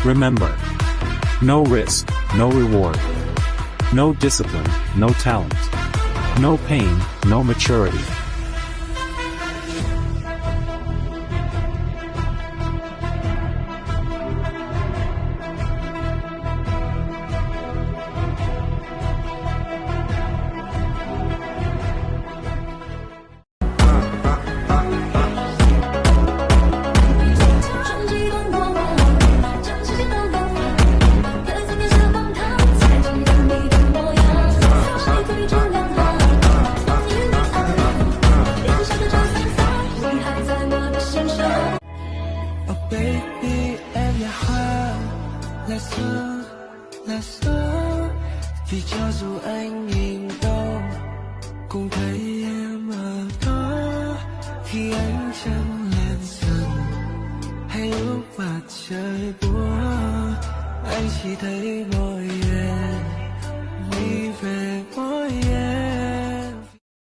Remember, no risk, no reward. No discipline, no talent. No pain, no maturity. Baby, em nhà hoa là gió vì cho dù anh nhìn đâu cũng thấy em ở đó khi ánh trăng lên dần hay lúc mặt trời buốt anh chỉ thấy môi